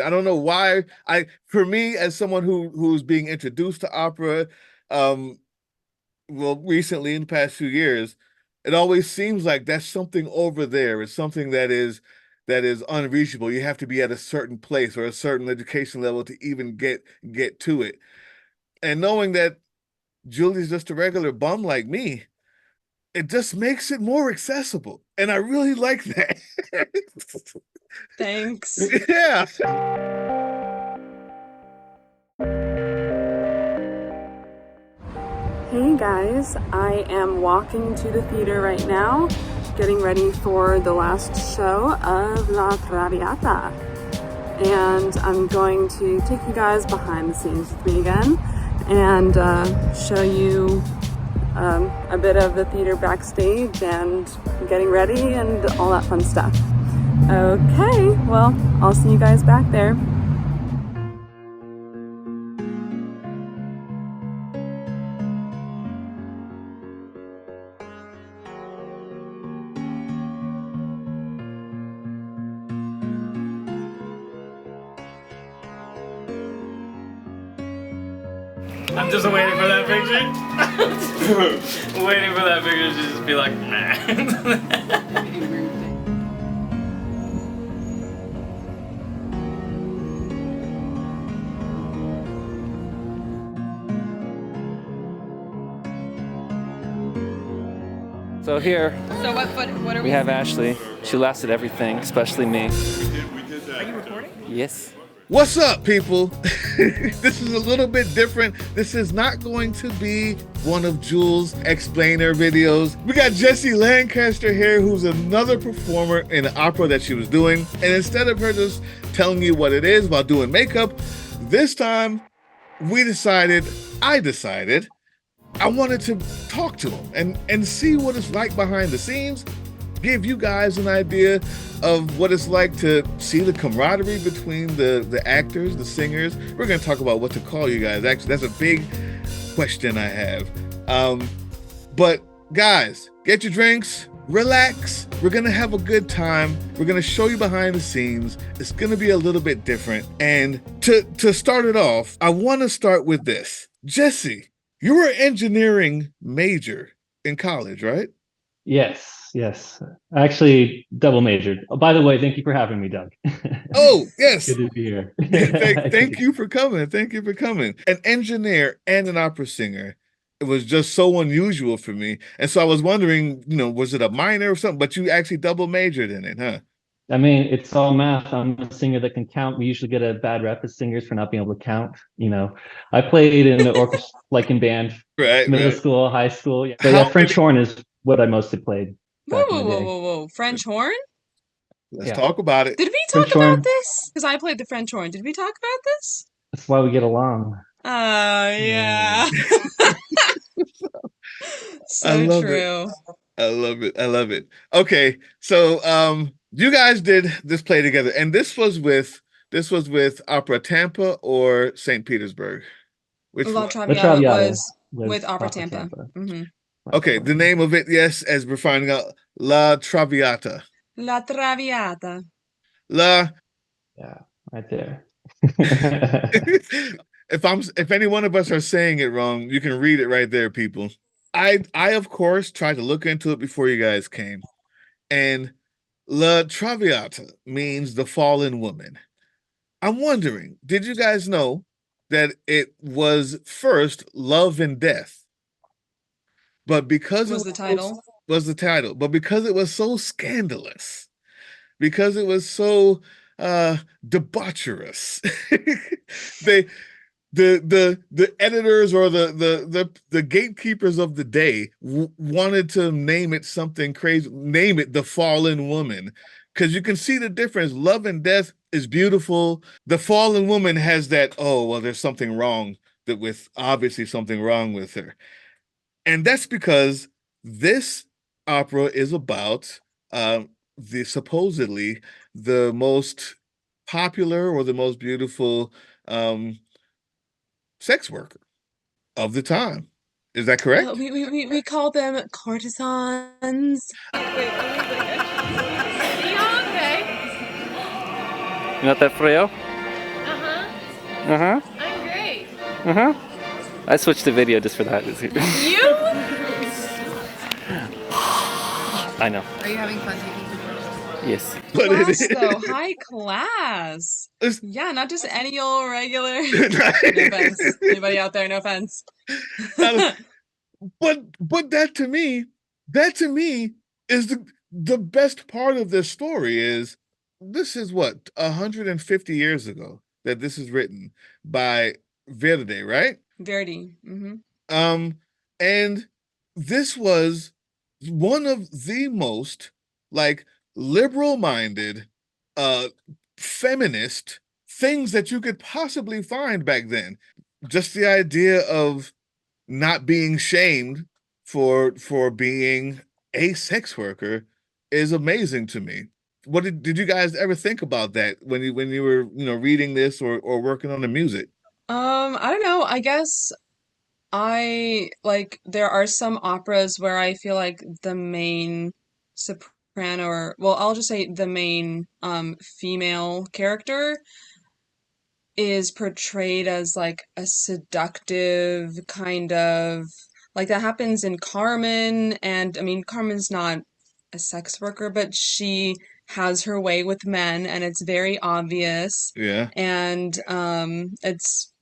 I don't know why. For me, as someone who's being introduced to opera, um, well, recently in the past few years, it always seems like that's something over there. It's something that is unreachable. You have to be at a certain place or a certain education level to even get to it. And knowing that Julie's just a regular bum like me, it just makes it more accessible. And I really like that. Thanks. Yeah. Hey guys, I am walking to the theater right now, getting ready for the last show of La Traviata. And I'm going to take you guys behind the scenes with me again and show you a bit of the theater backstage and getting ready and all that fun stuff. Okay, well, I'll see you guys back there. I'm just waiting for that picture. Waiting for that picture to just be like, nah. So here So what are we have Ashley. She lasted everything, especially me. Are you recording? Yes. What's up, people? This is a little bit different. This is not going to be one of Jules' explainer videos. We got Jessie Lancaster here, who's another performer in an opera that she was doing. And instead of her just telling you what it is while doing makeup, this time I decided I wanted to talk to him and see what it's like behind the scenes, give you guys an idea of what it's like to see the camaraderie between the actors, the singers. We're going to talk about what to call you guys. Actually, that's a big question I have. But guys, get your drinks, relax. We're going to have a good time. We're going to show you behind the scenes. It's going to be a little bit different. And to start it off, I want to start with this. Jessie, you were an engineering major in college, right? Yes. I actually double majored. Oh, by the way, thank you for having me, Doug. Oh, It's yes. good to be here. Thank you for coming. Thank you for coming. An engineer and an opera singer. It was just so unusual for me. And so I was wondering, was it a minor or something? But you actually double majored in it, huh? I mean, it's all math. I'm a singer that can count. We usually get a bad rep as singers for not being able to count. I played in the orchestra, like in band, Right, middle right. school, high school. Yeah. But yeah, How French many? horn is what I mostly played Whoa, back in whoa, the whoa, day. whoa, whoa. French horn? Let's Yeah, talk about it. Did we talk French about horn. this? Because I played the French horn. Did we talk about this? That's why we get along. Oh, Yeah. yeah. I So love it. true. I love it. I love it. Okay, so you guys did this play together, and this was with Opera Tampa or St. Petersburg. Which La one? La Traviata Traviata was with was Opera Opera Tampa. Tampa. Hmm. Okay, the name of it, yes, as we're finding out, La Traviata. La Traviata. La. Yeah, right there. If any one of us are saying it wrong, you can read it right there, people. I of course tried to look into it before you guys came. And La Traviata means the fallen woman. I'm wondering, did you guys know that it was first Love and Death? But because it Was the title. was the title, but because it was so scandalous, because it was so debaucherous, they the editors or the gatekeepers of the day wanted to name it something crazy, name it the fallen woman, because you can see the difference. Love and Death is beautiful. The fallen woman has that, oh well, there's something wrong, that with obviously something wrong with her. And that's because this opera is about the supposedly the most popular or the most beautiful um sex worker of the time. Is that correct? We call them courtesans. You know that frio? Uh-huh. I'm great. Uh-huh. I switched the video just for that. You? I know. Are you having fun taking pictures? Yes. But it Class is. though, high class. It's- Yeah, not just any old regular. No offense. Anybody out there, no offense. but that to me is the best part of this story is this is what 150 years ago that this is written by Verdi, right? Verdi. Mm-hmm. And this was one of the most like liberal-minded, uh, feminist things that you could possibly find back then. Just the idea of not being shamed for being a sex worker is amazing to me. What did you guys ever think about that when you were reading this or working on the music? I don't know. I guess I like there are some operas where I feel like the main soprano or well, I'll just say the main female character is portrayed as like a seductive kind of like that happens in Carmen and I mean Carmen's not a sex worker but she has her way with men and it's very obvious Yeah. and it's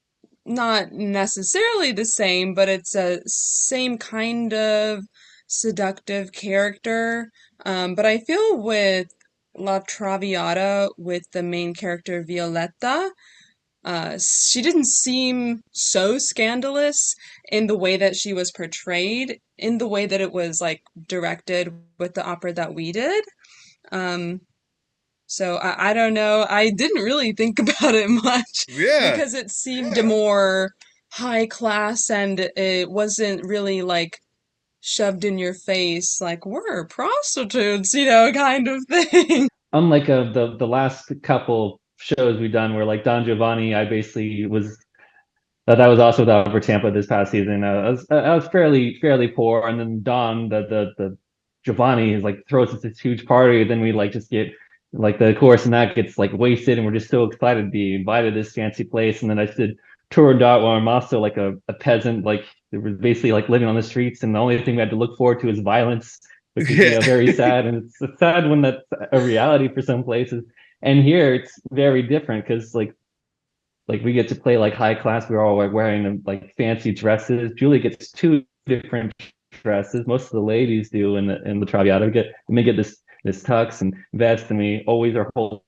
not necessarily the same but it's a same kind of seductive character but I feel with La Traviata with the main character Violetta she didn't seem so scandalous in the way that she was portrayed, in the way that it was like directed with the opera that we did. Um, so I don't know. I didn't really think about it much Yeah. because it seemed more high class and it wasn't really like shoved in your face like we're prostitutes, kind of thing. Unlike the last couple shows we've done, where like Don Giovanni, I basically was that was also without for Tampa this past season. I was fairly poor, and then Don the Giovanni is like throws us this huge party. Then we like just get like the chorus and that gets like wasted, and we're just so excited to be invited to this fancy place. And then I did tour dot where I'm also like a peasant, like it was basically like living on the streets, and the only thing we had to look forward to is violence, which is very sad. And it's sad when that's a reality for some places. And here it's very different because like we get to play like high class. We're all like wearing like fancy dresses. Julie gets two different dresses. Most of the ladies do in the Traviata. We get this tux and vest, and we always are holding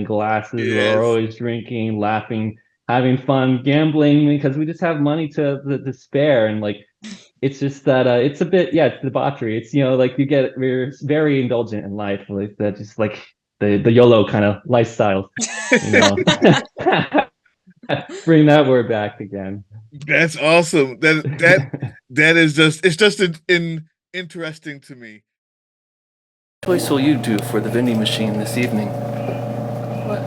glasses. Yes. We're always drinking, laughing, having fun, gambling because we just have money to spare. And like it's just that it's a bit it's debauchery. It's like we're very indulgent in life. Like that just like the YOLO kind of lifestyle. Bring that word back again. That's awesome. That is just it's just interesting to me. What choice will you do for the vending machine this evening? What?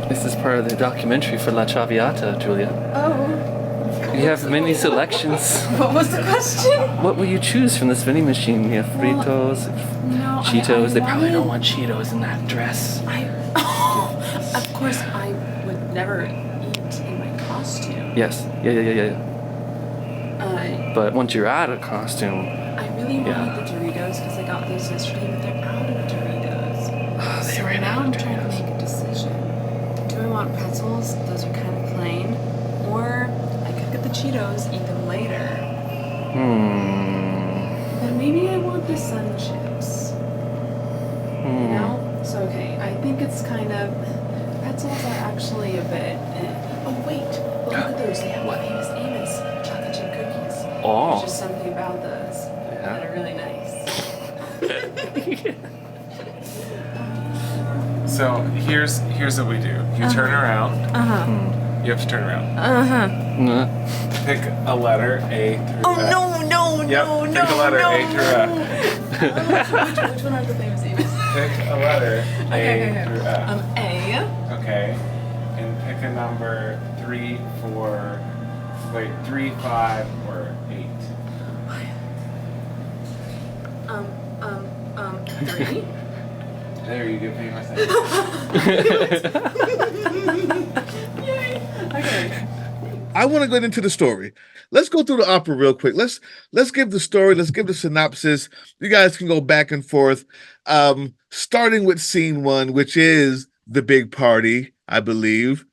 This is part of the documentary for La Traviata, Julia. Oh. You have many selections. What was the question? What will you choose from this vending machine? You have Fritos, No, Cheetos. They probably wanted- don't want Cheetos in that dress. Of course, I would never eat in my costume. Yes. Yeah. Uh, But once you're out of costume, I really wanted the Doritos because I got those yesterday, but they're out of Doritos. they So ran now out of I'm trying to make a decision. Do I want pretzels? Those are kind of plain. Or I could get the Cheetos, eat them later. But maybe I want the sun chips. You know? So, okay, I think it's kind of... Pretzels are actually a bit... Oh, wait. Look at those. They have famous Amos chocolate chip cookies. Oh. There's just something about those that are really nice. So here's what we do. You turn around. You have to turn around. Pick a letter A through F. No, Yep. Pick a letter A through F. Which one are the famous Amos? Pick a letter Okay. A through F. A. Okay. And pick a number 3, 4. Wait, 3, 5, or 8. 3. There you go. Famous. Yay. I want to get into the story. Let's go through the opera real quick. Let's give the story. Let's give the synopsis. You guys can go back and forth. Starting with scene 1, which is the big party, I believe.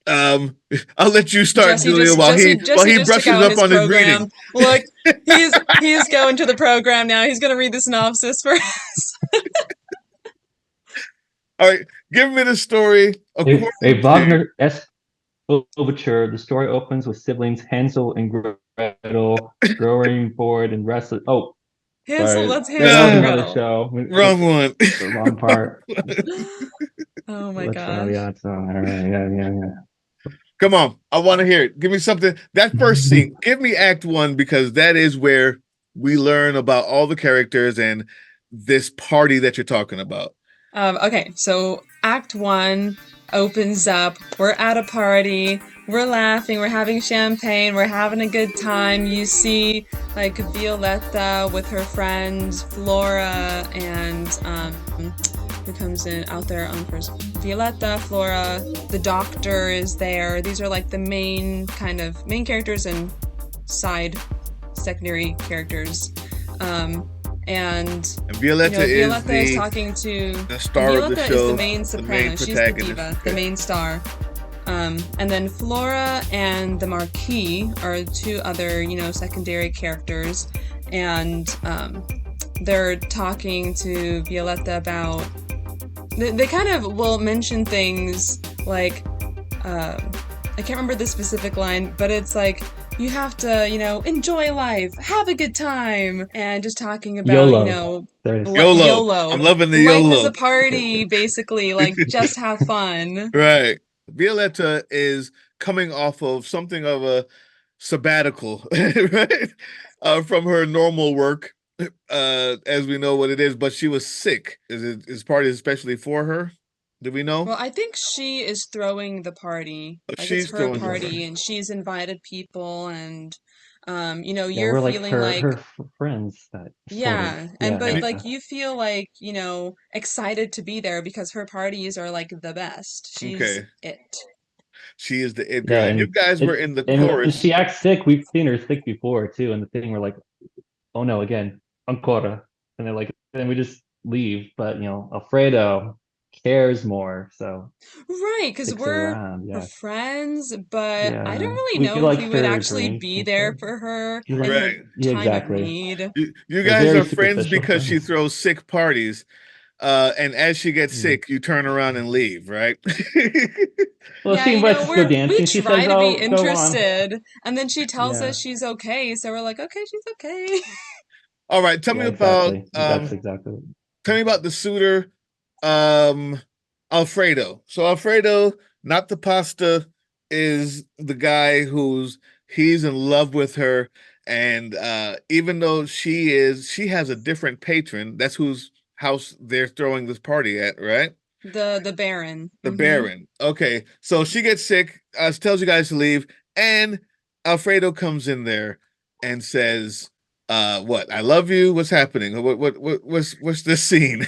I'll let you start, Jesse Julia, while he just brushes took out up on his program. reading. Look, he's going to the program now. He's going to read the synopsis for us. All right, give me the story. A Wagner-esque overture. The story opens with siblings Hansel and Gretel growing bored and restless. Oh, sorry. That's That Hansel was and another Gretel. show. Wrong one. The wrong part. Oh my Let's gosh. Traviata. All right, yeah. Come on, I want to hear it. Give me something. That first scene. Give me Act 1, because that is where we learn about all the characters and this party that you're talking about. Okay, so Act 1 opens up. We're at a party. We're laughing. We're having champagne. We're having a good time. You see, like, Violetta with her friends Flora and who comes in out there on first. Violetta, Flora, the doctor is there. These are like the main characters and side secondary characters. And Violetta, Violetta is talking to the star Violetta of the show. Is the main soprano. She's the diva, the main star. And then Flora and the Marquis are 2 other, secondary characters, and they're talking to Violetta about. They kind of will mention things like, I can't remember the specific line, but it's like, you have to, enjoy life, have a good time, and just talking about, YOLO. YOLO. I'm loving the YOLO. Life is a party, basically, like, just have fun. Right. Violetta is coming off of something of a sabbatical, right? From her normal work, as we know what it is, but she was sick. Is party especially for her? Do we know? Well, I think she is throwing the party. Like, She's it's her throwing the party, party. and she's invited people, and Yeah, you're we're like feeling her friends. But you feel like, excited to be there because her parties are like the best. She's it. She is the it girl. And you guys were in the and chorus. She acts sick. We've seen her sick before too. And the thing we're like, oh no, again, ancora. And they're like, then we just leave. But Alfredo cares more. So right, because we're friends, but I don't really know if we would actually be there for her in her time of need. You guys are friends because she throws sick parties. And as she gets sick, you turn around and leave, right? Well, she invites us to go dancing. She try says, to be interested, and then she tells us Yeah. she's okay, so we're like, okay, she's okay. All right, tell me about that's exactly. Tell me about the suitor, Alfredo. So Alfredo, not the pasta, is the guy he's in love with her, and even though she has a different patron. That's whose house they're throwing this party at, right? The Baron. The Baron. Okay, so she gets sick, tells you guys to leave, and Alfredo comes in there and says, "What? I love you. What's happening? What's this scene?"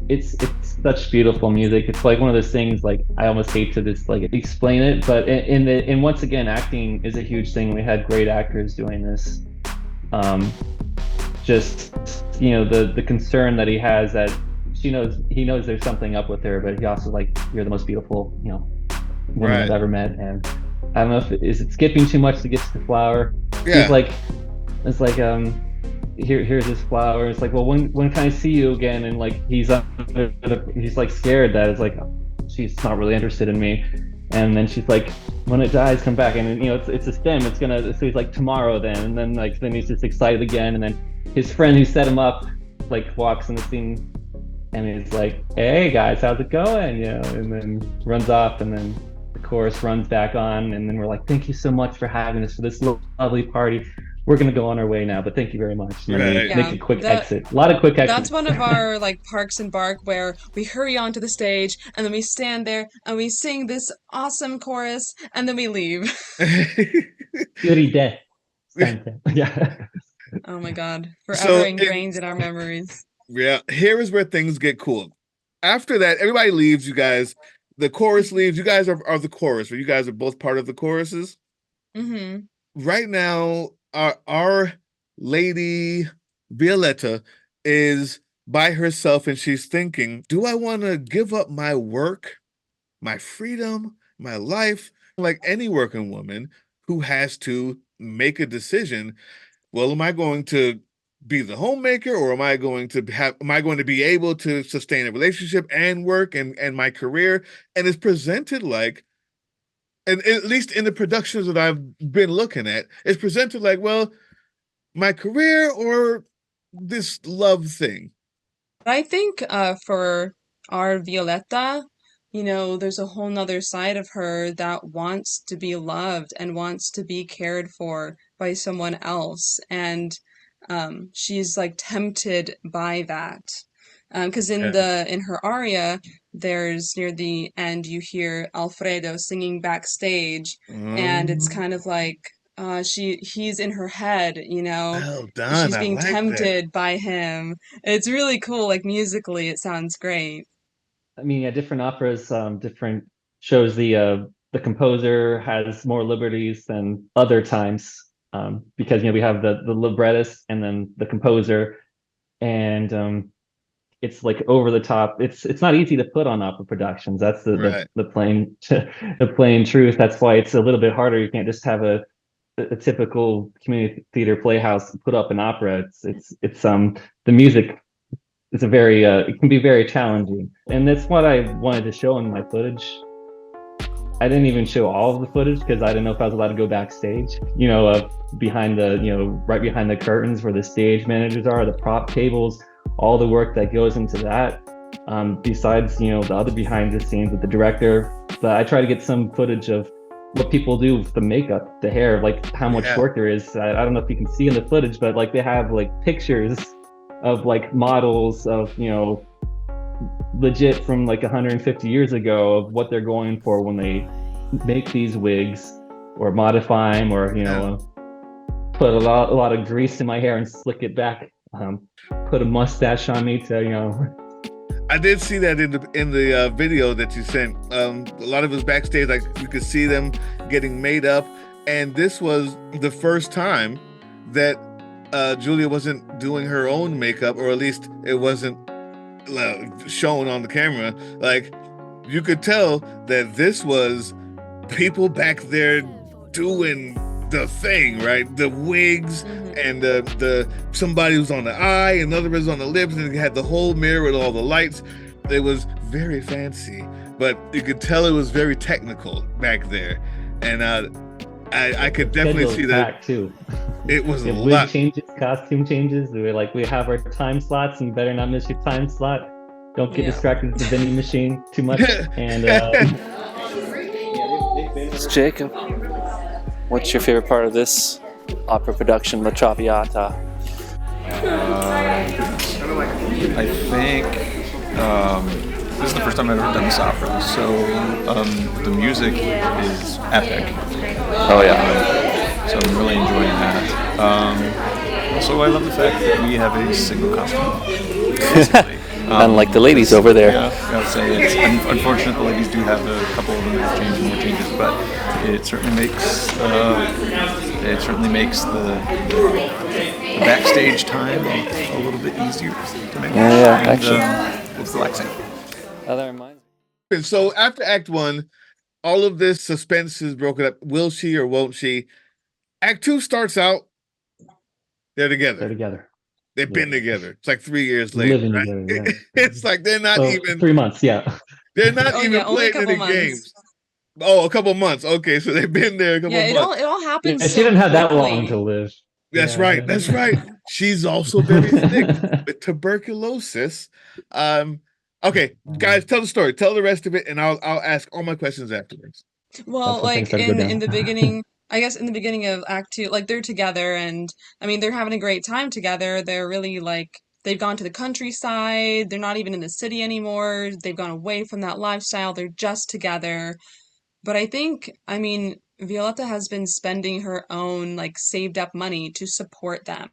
It's such beautiful music. It's like one of those things. Like, I almost hate to just like explain it, but and once again, acting is a huge thing. We had great actors doing this. Just the concern that he has that he knows there's something up with her, but he also like, you're the most beautiful woman I've ever met. And I don't know if is it skipping too much to get to the flower. Yeah. It's like here's this flower. It's like, well, when can I see you again? And like he's like scared that it's like she's not really interested in me. And then she's like, when it dies, come back. And it's a stem. It's gonna. So he's like, tomorrow then. And then he's just excited again. And then his friend who set him up like walks in the scene, and he's like, hey guys, how's it going? And then runs off. And then the chorus runs back on. And then we're like, thank you so much for having us for this lovely party. We're gonna go on our way now, but thank you very much. And then we make a quick exit. A lot of quick exits. That's one of our like Parks and Bark where we hurry onto the stage and then we stand there and we sing this awesome chorus and then we leave. Yeah. Oh my God. Forever ingrained in our memories. Yeah. Here is where things get cool. After that, everybody leaves, you guys. the chorus leads. You guys are the chorus, but you guys are both part of the choruses. Mm-hmm. Right now, our lady Violetta is by herself and she's thinking, do I want to give up my work, my freedom, my life? Like any working woman who has to make a decision, well, am I going to be the homemaker, or am I going to be able to sustain a relationship and work and my career? And it's presented like, and at least in the productions that I've been looking at, it's presented like, well, my career or this love thing. I think for our Violetta, there's a whole nother side of her that wants to be loved and wants to be cared for by someone else. And she's like tempted by that. Because in her aria, there's near the end you hear Alfredo singing Backstage, and it's kind of like he's in her head, Well done. she's I being like that. tempted by him. It's really cool. Like musically, it sounds great. I mean, yeah, different operas, different shows. The composer has more liberties than other times, because we have the librettist and then the composer, and it's like over the top. It's not easy to put on opera productions. That's Right. the plain the plain truth. That's why it's a little bit harder. You can't just have a typical community theater playhouse put up an opera. It's the music is a very it can be very challenging, and that's what I wanted to show in my footage. I didn't even show all of the footage because I didn't know if I was allowed to go backstage. Behind right behind the curtains where the stage managers are, the prop tables, all the work that goes into that. Besides, the other behind the scenes with the director, but I try to get some footage of what people do with the makeup, the hair, like how much Yeah. work there is. I don't know if you can see in the footage, but like they have like pictures of like models of, legit from like 150 years ago of what they're going for when they make these wigs or modify them, or put a lot of grease in my hair and slick it back, put a mustache on me to I did see that in the video that you sent. A lot of us backstage, like you could see them getting made up, and this was the first time that Julia wasn't doing her own makeup, or at least it wasn't shown on the camera. Like you could tell that this was people back there doing the thing, right? The wigs and the somebody who's on the eye, another was on the lips, and it had the whole mirror with all the lights. It was very fancy, but you could tell it was very technical back there, and I could definitely see that too. It was a wig lot. changes, costume changes. We have our time slots, and you better not miss your time slot. Don't get distracted with the vending machine too much. And Jacob, what's your favorite part of this opera production, La Traviata? I think this is the first time I've ever done this opera, so the music is epic. Oh yeah. So I'm really enjoying that. Also, I love the fact that we have a single costume. Basically. Unlike the ladies over there. Yeah, I would say it's unfortunate the ladies do have a couple of them that change more changes, but it certainly makes the backstage time a little bit easier to manage. Yeah, and, actually. It's relaxing. That reminds me. And so after Act 1, all of this suspense is broken up. Will she or won't she? Act 2 starts out, they're together. They're together. They've been together. It's like 3 years later, Living right? together, yeah. It's like they're not even 3 months, yeah. They're not Oh, even yeah, only a playing couple any months. games. Oh, a couple months. Okay, so they've been there a couple Yeah, it months. all happens She so didn't have that quickly. long to live. That's Yeah. right. That's right. She's also very sick with tuberculosis. Okay, guys, tell the story. Tell the rest of it, and I'll ask all my questions afterwards. Well, That's when things like started to go in the down. beginning, I guess in the beginning of Act 2, like they're together, and I mean they're having a great time together. They're really like they've gone to the countryside. They're not even in the city anymore. They've gone away from that lifestyle. They're just together. But I think, I mean, Violetta has been spending her own like saved up money to support them.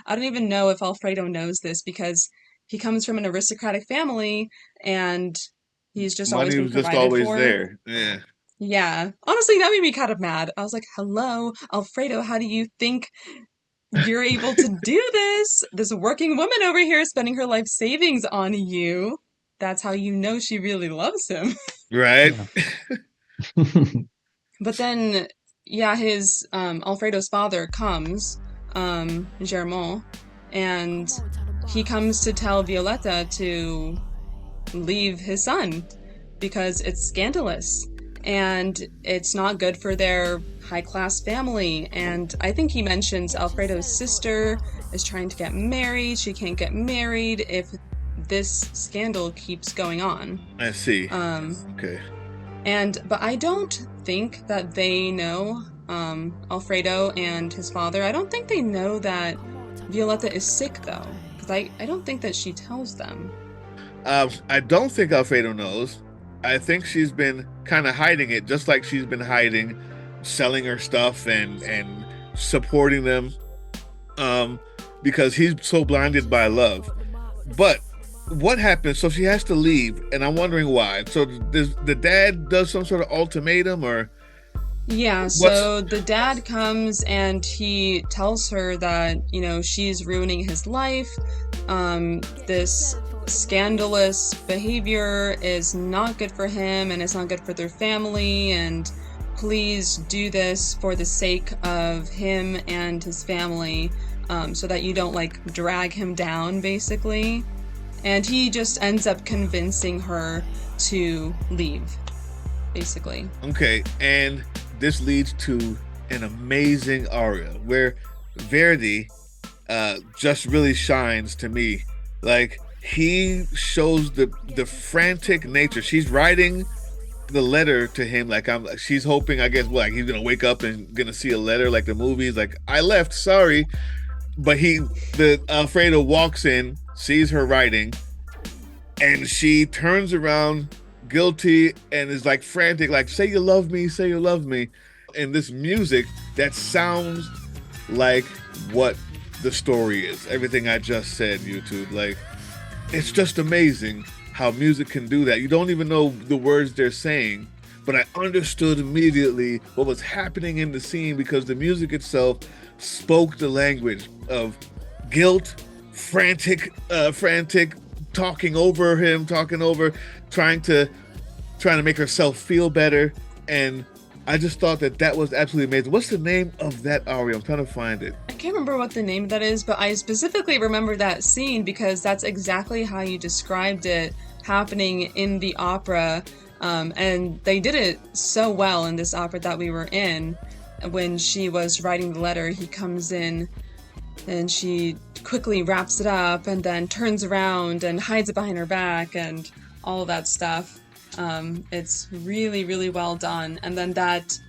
I don't even know if Alfredo knows this because he comes from an aristocratic family and He's just always Money been was just provided always for. there. Yeah. Yeah. Honestly, that made me kind of mad. I was like, hello, Alfredo, how do you think you're able to do this? This working woman over here spending her life savings on you. That's how you know she really loves him. Right. But then, yeah, his Alfredo's father comes, Germont, and he comes to tell Violetta to leave his son because it's scandalous and it's not good for their high-class family. And I think he mentions Alfredo's sister is trying to get married. She can't get married if this scandal keeps going on. I see. Okay. But I don't think that they know, Alfredo and his father, I don't think they know that Violetta is sick, though. Because I don't think that she tells them. I don't think Alfredo knows. I think she's been kind of hiding it, just like she's been hiding selling her stuff and supporting them, because he's so blinded by love. But what happens? So she has to leave, and I'm wondering why. So the dad does some sort of ultimatum, or yeah, so the dad comes and he tells her that, you know, she's ruining his life. This scandalous behavior is not good for him and it's not good for their family, and please do this for the sake of him and his family, so that you don't like drag him down, basically. And he just ends up convincing her to leave, basically. Okay, and this leads to an amazing aria where Verdi just really shines to me. Like, he shows the frantic nature. She's writing the letter to him she's hoping, I guess, like he's gonna wake up and gonna see a letter like the movies, like, I left, sorry. But Alfredo walks in, sees her writing, and she turns around guilty and is like frantic, like, say you love me, say you love me. And this music that sounds like what the story is. Everything I just said, YouTube. Like, it's just amazing how music can do that. You don't even know the words they're saying, but I understood immediately what was happening in the scene because the music itself spoke the language of guilt, frantic, talking over him, trying to make herself feel better. And I just thought that was absolutely amazing. What's the name of that aria? I'm trying to find it. I can't remember what the name of that is, but I specifically remember that scene because that's exactly how you described it happening in the opera. And they did it so well in this opera that we were in. When she was writing the letter, he comes in and she quickly wraps it up and then turns around and hides it behind her back and all of that stuff. It's really, really well done. And then that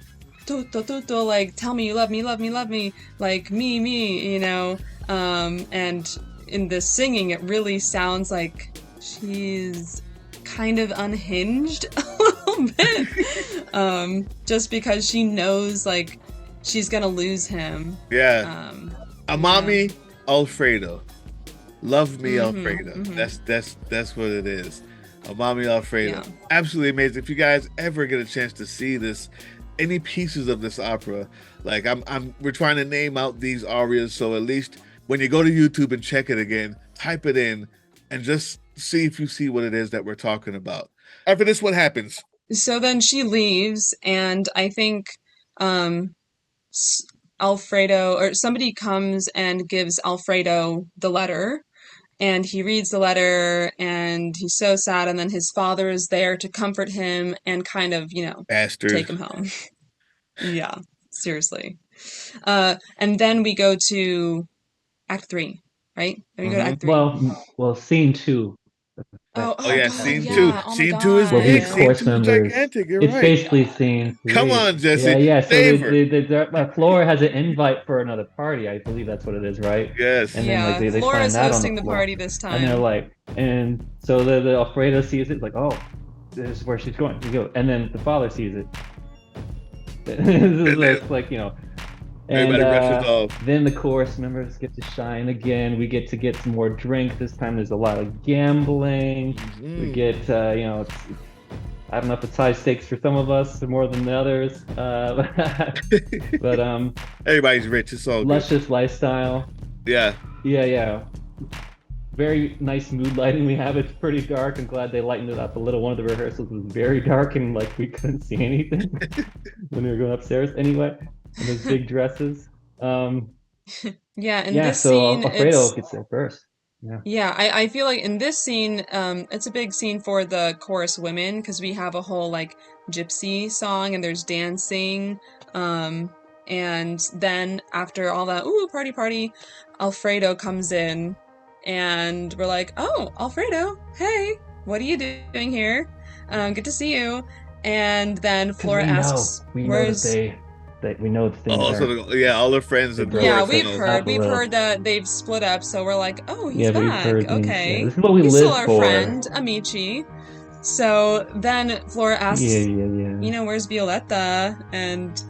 tutto tutto, like, tell me you love me, love me, love me, like, me, you know. And in the singing, it really sounds like she's kind of unhinged a little bit. Just because she knows, like, she's gonna lose him. Yeah. Amami Alfredo. Love me, Alfredo. That's what it is. Amami Alfredo. Yeah. Absolutely amazing. If you guys ever get a chance to see this, any pieces of this opera, like we're trying to name out these arias, so at least when you go to YouTube and check it again, type it in and just see if you see what it is that we're talking about. After this, what happens? So then she leaves, and I think Alfredo, or somebody comes and gives Alfredo the letter, and he reads the letter and he's so sad, and then his father is there to comfort him and kind of, you know, Bastard. Take him home. Yeah, seriously. And then we go to Act 3, right? Then we go to Act 3. Well, Scene 2. Oh yeah, God, Scene yeah. 2. Oh Scene 2 is Well, big. these Scene course 2 is members. gigantic. You're It's right. basically Scene 3. Come on, Jesse. Yeah. So the Flora has an invite for another party. I believe that's what it is, right? Yes. And then like they Flora's find that hosting on the the floor. party this time. And they're like, and so the Alfredo sees it, like, oh, this is where she's going to go. And then the father sees it. It's like, you know. And then the chorus members get to shine again. We get some more drink. This time there's a lot of gambling. We get, you know, I don't know if it's high stakes for some of us more than the others, but everybody's rich. It's all good. luscious lifestyle. Yeah. Yeah. Very nice mood lighting we have. It's pretty dark. I'm glad they lightened it up a little. One of the rehearsals was very dark and like we couldn't see anything when we were going upstairs. Anyway, in those big dresses. Yeah, in this so scene, Alfredo gets there first. Yeah, I feel like in this scene, it's a big scene for the chorus women because we have a whole like gypsy song and there's dancing. And then after all that, ooh, party, party, Alfredo comes in and we're like, oh, Alfredo, hey, what are you doing here? Good to see you. And then Flora asks, we where's... that we know the thing. All their friends and we've heard that they've split up, so we're like, oh, he's back. Okay, this is what we he's live still our for. friend, Amici. So then Flora asks, you know, where's Violetta? And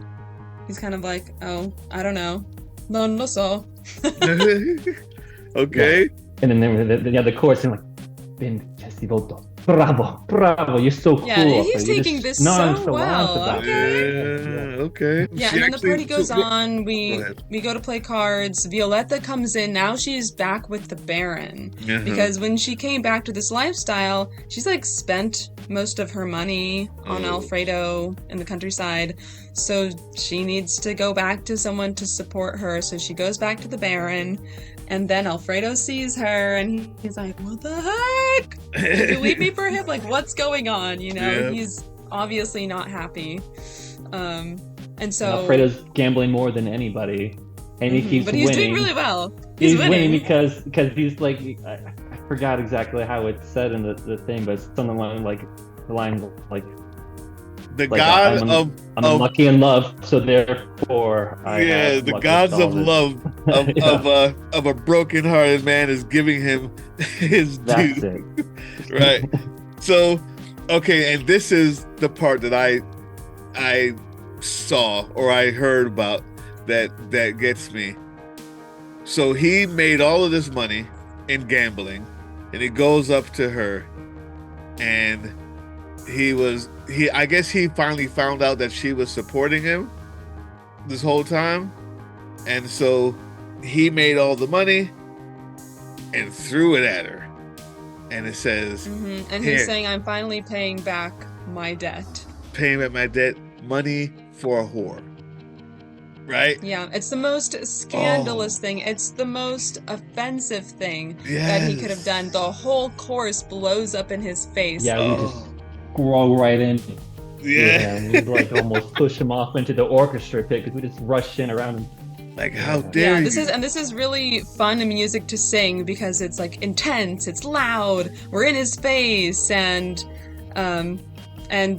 he's kind of like, oh, I don't know, non lo so. Okay. And then the chorus and like, ben Jesse Volto. Bravo, you're so cool. Yeah, he's taking this so well. Okay. Yeah, and then the party goes on. We go to play cards. Violetta comes in. Now she's back with the Baron. Because when she came back to this lifestyle, she's like spent most of her money on Alfredo in the countryside. So she needs to go back to someone to support her. So she goes back to the Baron. And then Alfredo sees her and he's like, what the heck? Did you leave me for him? Like, what's going on? You know, he's obviously not happy. And so Alfredo's gambling more than anybody. And he keeps winning. But he's doing really well. He's winning because he's like, I forgot exactly how it's said in the thing, but it's something like the line like, the god I'm unlucky in love, so therefore the gods of love of a broken-hearted man is giving him his due. That's it. Right. So, okay, and this is the part that I saw or I heard about that gets me. So he made all of this money in gambling, and he goes up to her, and I guess he finally found out that she was supporting him this whole time. And so he made all the money and threw it at her. And it says, and he's saying, I'm finally paying back my debt. Paying back my debt, money for a whore. Right? Yeah, it's the most scandalous thing. It's the most offensive thing that he could have done. The whole chorus blows up in his face. Yeah, we just grow right in. We like almost push him off into the orchestra pit because we just rush in around him. Like, how dare you? This is really fun music to sing because it's like intense, it's loud, we're in his face, and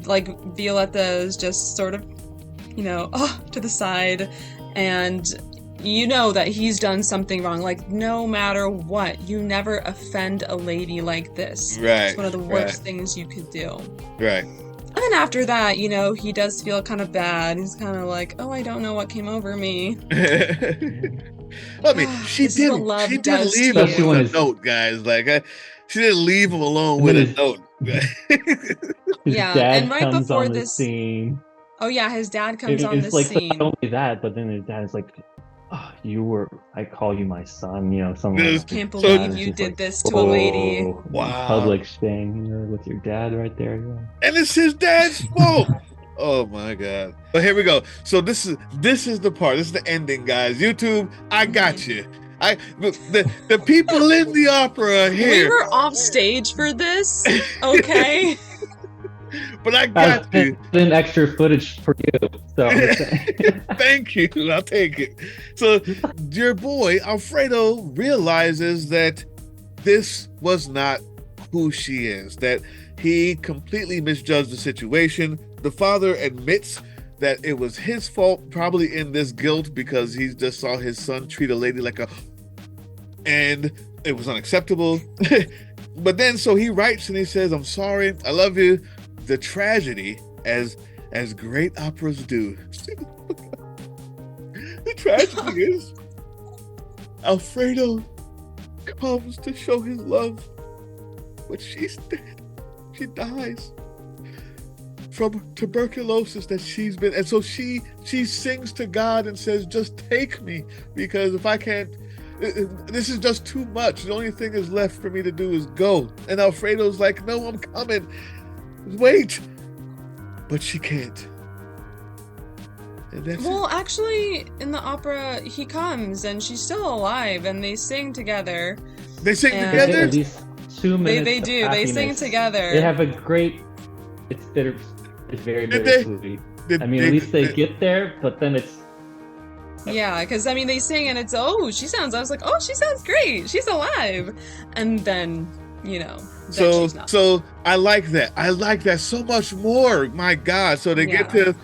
like Violetta is just sort of, you know, to the side, and you know that he's done something wrong. Like, no matter what, you never offend a lady like this. Right. It's one of the worst things you could do. Right. And then after that, you know, he does feel kind of bad. He's kind of like, oh, I don't know what came over me. I mean, she did leave him with a note, guys. Like, she didn't leave him alone with a note. His dad and right comes before on this scene. Oh yeah, his dad comes on this like, scene. Not only that, but then his dad's like, oh, I call you my son, you know, something like that. Can't believe you did this to a lady. Wow. Public thing, you know, with your dad right there. Yeah. And it's his dad's fault. Oh my God. But here we go. So this is the part. This is the ending, guys. YouTube, I got you. The people in the opera are here. We were off stage for this, okay? But I got you. An extra footage for you. So thank you. I'll take it. So your boy Alfredo realizes that this was not who she is, that he completely misjudged the situation. The father admits that it was his fault, probably in this guilt because he just saw his son treat a lady like a, and it was unacceptable. But then so he writes and he says, I'm sorry, I love you. The tragedy, as great operas do. The tragedy is Alfredo comes to show his love, but she's dead. She dies. from tuberculosis that she's been, and so she sings to God and says, just take me, because if I can't, this is just too much. The only thing is left for me to do is go. And Alfredo's like, no, I'm coming. Wait. But she can't. And that's Well, it. actually, in the opera, he comes and she's still alive, and they sing together. They sing And- They get together? at least 2 minutes. They of do. They sing happiness. together. They have a great. It's very Did very they? sweet. Did I mean, at least they get there, but then it's Yeah, because I mean, they sing and it's, oh, she sounds, I was like, oh, she sounds great. She's alive. And then, then she's not. So I like that. I like that so much more. My God. So they get Yeah. to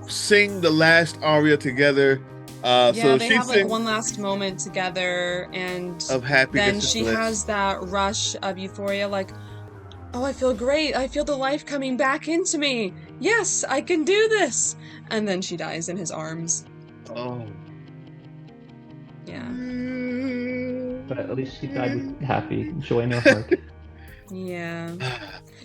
sing the last aria together. Yeah, So they she have like sings one last moment together, and of happiness then and she bliss. has that rush of euphoria, like, oh, I feel great. I feel the life coming back into me. Yes, I can do this. And then she dies in his arms. Oh. Yeah. but at least she died with happy joy in her heart. Yeah.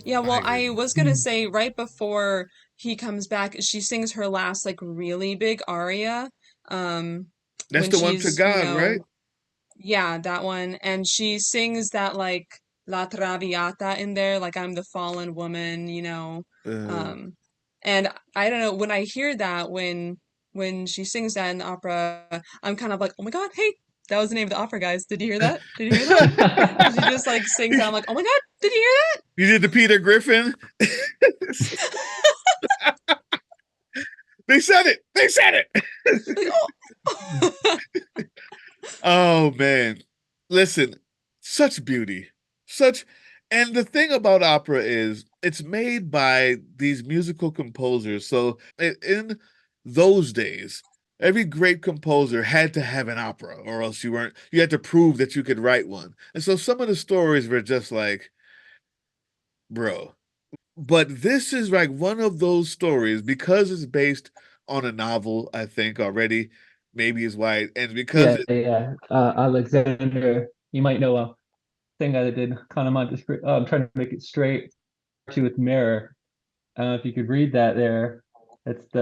Yeah, well, I was gonna say right before he comes back, she sings her last like really big aria. That's When the one to she's, God, right? yeah, that one. And she sings that like La Traviata in there, like I'm the fallen woman, Um, and I don't know, when I hear that when she sings that in the opera, I'm kind of like, oh my God, hey, that was the name of the opera, guys. Did you hear that? Did you hear that? She just like sings out, I'm like, oh my God, did you hear You did the Peter Griffin. that? They said it. They said it. Like, oh. Oh man. Listen, such beauty. And the thing about opera is it's made by these musical composers. So in those days, every great composer had to have an opera, or else you had to prove that you could write one. And so some of the stories were just like, bro. But this is like one of those stories, because it's based on a novel, I think already, maybe is why, and because Yeah. Alexander, you might know a thing I did kind of I'm trying to make it straight to with mirror. I don't know if you could read that there. It's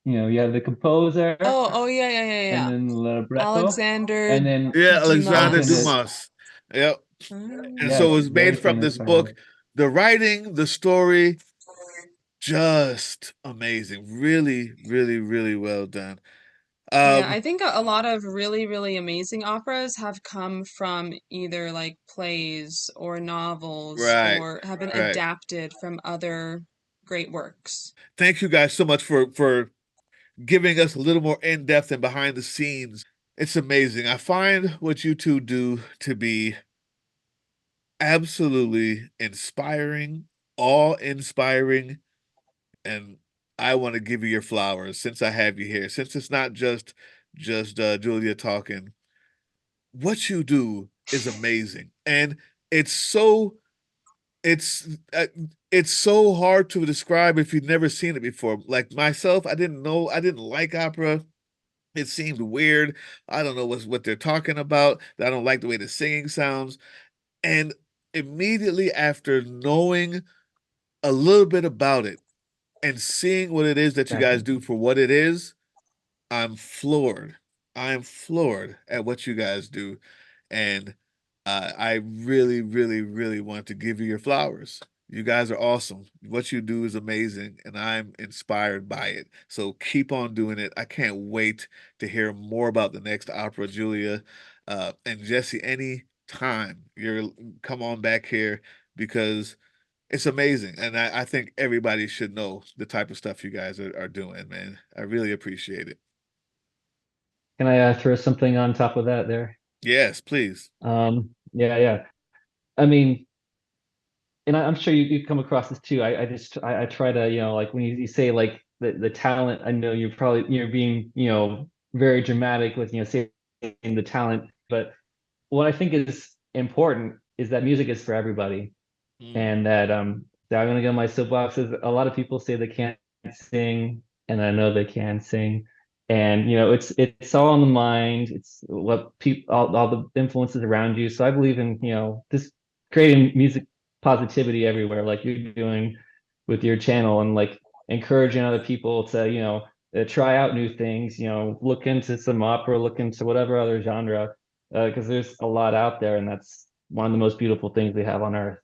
you have the composer Oh, yeah, yeah, yeah, and yeah. then libretto, Alexander and then yeah, Alexander Dumas. Dumas. Yep. And yes, so it's very made from famous this by book. now. The writing, the story, just amazing. Really, really, really well done. Yeah, Um, I think a lot of really, really amazing operas have come from either like plays or novels right, or have been right. adapted from other great works. Thank you guys so much for giving us a little more in depth and behind the scenes. It's amazing. I find what you two do to be absolutely inspiring, awe-inspiring, and I want to give you your flowers since I have you here. Since it's not just Julia talking, what you do is amazing, and it's so it's uh, it's so hard to describe if you've never seen it before. Like myself, I didn't like opera. It seemed weird. I don't know what they're talking about. I don't like the way the singing sounds. And immediately after knowing a little bit about it and seeing what it is that you guys Exactly. do for what it is, I'm floored. I'm floored at what you guys do. And I really, really, really want to give you your flowers. You guys are awesome. What you do is amazing, and I'm inspired by it. So keep on doing it. I can't wait to hear more about the next opera, Julia. And Jesse, any time you're come on back here, because it's amazing. And I think everybody should know the type of stuff you guys are doing, man. I really appreciate it. Can I throw something on top of that there? Yes, please. Yeah. I mean, and I'm sure you come across this too. I try to, like when you say like the talent, I know you're being, very dramatic with, saying the talent, but what I think is important is that music is for everybody. And that I'm gonna go on my soapboxes. A lot of people say they can't sing, and I know they can sing. And it's all in the mind. It's what people, all the influences around you. So I believe in this creating music positivity everywhere, like you're doing with your channel. And like encouraging other people to, try out new things, look into some opera, look into whatever other genre, because there's a lot out there, and that's one of the most beautiful things we have on earth.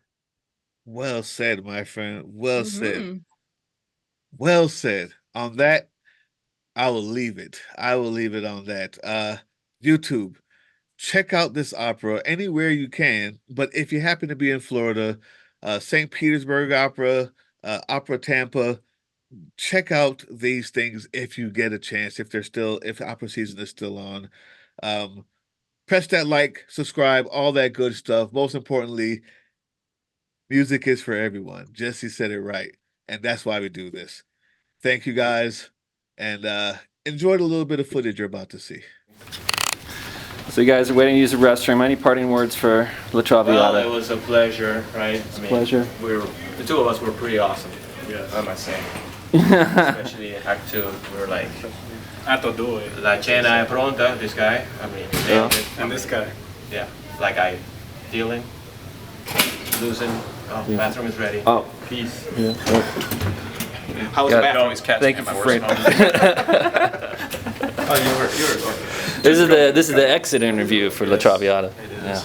Well said, my friend. Well said. Mm-hmm. Well said. On that, I will leave it. I will leave it on that. YouTube, check out this opera anywhere you can. But if you happen to be in Florida, St. Petersburg Opera, Opera Tampa, check out these things if you get a chance, if opera season is still on. Press that like, subscribe, all that good stuff. Most importantly, music is for everyone. Jesse said it right. And that's why we do this. Thank you guys. And enjoy the little bit of footage you're about to see. So you guys are waiting to use the restroom. Any parting words for La Traviata? Well, it was a pleasure, right? Pleasure. The two of us were pretty awesome. Yeah, I must say. Especially Act 2, we were like, Act 2. La cena è pronta, this guy. I mean, And this guy. yeah, like I dealing, losing. Oh, Yeah. bathroom is ready. Oh. Peace. Yeah. How was Yeah. the bathroom? He's catching Thank you at my for worst framing. Oh, you were. This is the exit interview for La Traviata. It is. Yeah.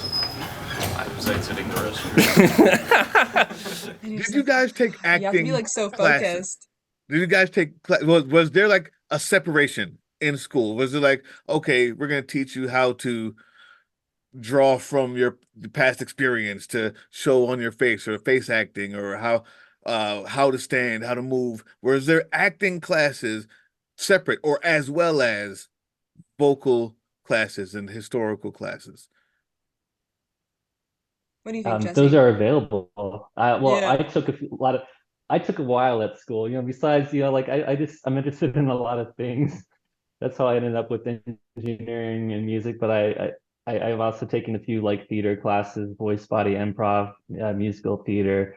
I was exiting the restroom. Did you guys take acting You have to be like so classes? focused. Did you guys take was there like a separation in school? Was it like, okay, we're going to teach you how to draw from your past experience to show on your face, or face acting, or how to stand, how to move? Was there acting classes separate, or as well as vocal classes and historical classes? What do you think, Jesse? Those are available. Yeah. I took a while at school, besides, like I'm interested in a lot of things. That's how I ended up with engineering and music, but I've also taken a few like theater classes, voice, body, improv, musical theater,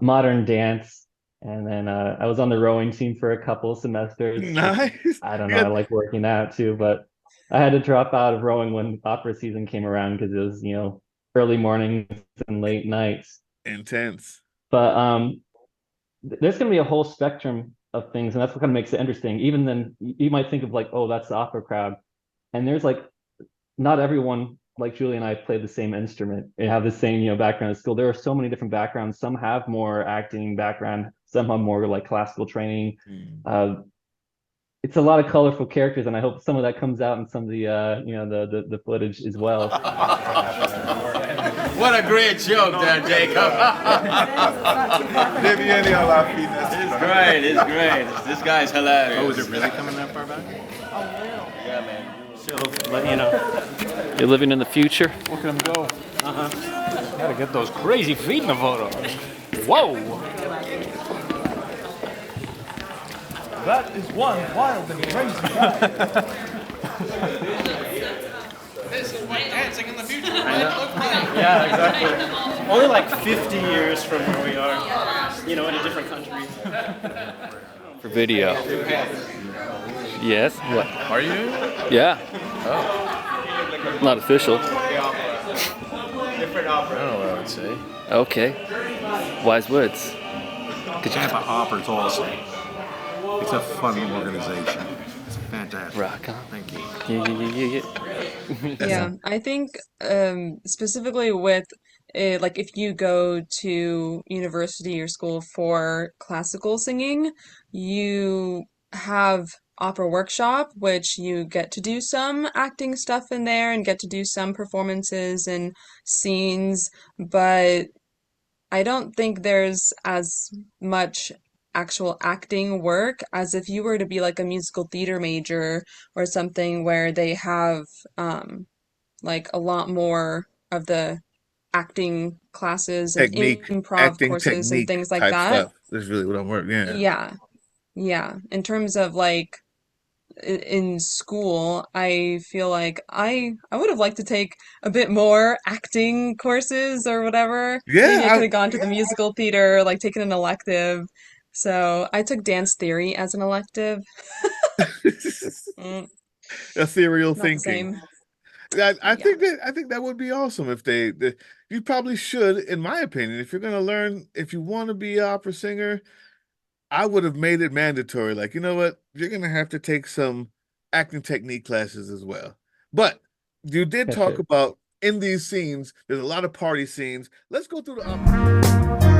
modern dance, and then I was on the rowing team for a couple of semesters. Nice. I don't know, I like working out too, but I had to drop out of rowing when opera season came around because it was, early mornings and late nights. Intense. But there's going to be a whole spectrum of things, and that's what kind of makes it interesting. Even then, you might think of like, oh, that's the opera crowd, and there's like, not everyone like Julie and I play the same instrument and have the same background at school. There are so many different backgrounds. Some have more acting background, some have more like classical training. It's a lot of colorful characters, and I hope some of that comes out in some of the the footage as well. What a great joke there, Jacob. It's great, it's great. This guy's hilarious. Oh, is it really coming that far back? Yeah, man. But, You're living in the future. Look at him go. Gotta get those crazy feet in the photo. Whoa! That is one wild and crazy guy. This is white dancing in the future. Yeah, exactly. Only like 50 years from where we are, in a different country. For video. Yes. What? Are you? Yeah. Oh. Not official. Different opera. I don't know what I would say. Okay. Wise words. Tampa Opera's awesome. It's a fun organization. It's fantastic. Rock on. Thank you. Yeah. Yeah, I think specifically with like if you go to university or school for classical singing, you have opera workshop, which you get to do some acting stuff in there and get to do some performances and scenes, but I don't think there's as much actual acting work as if you were to be like a musical theater major or something where they have like a lot more of the acting classes and Technique, improv acting courses and technique things like type that. stuff. That's really what I'm working. Yeah. Yeah. Yeah. In terms of like in school, I feel like I would have liked to take a bit more acting courses or whatever. Maybe I could have gone to the musical theater, like taken an elective. So I took dance theory as an elective. Ethereal Not the thinking. same. I think that would be awesome if you probably should, in my opinion, if you're going to learn, if you want to be an opera singer, I would have made it mandatory. Like, you know what? You're gonna have to take some acting technique classes as well. But you did talk about in these scenes, there's a lot of party scenes. Let's go through the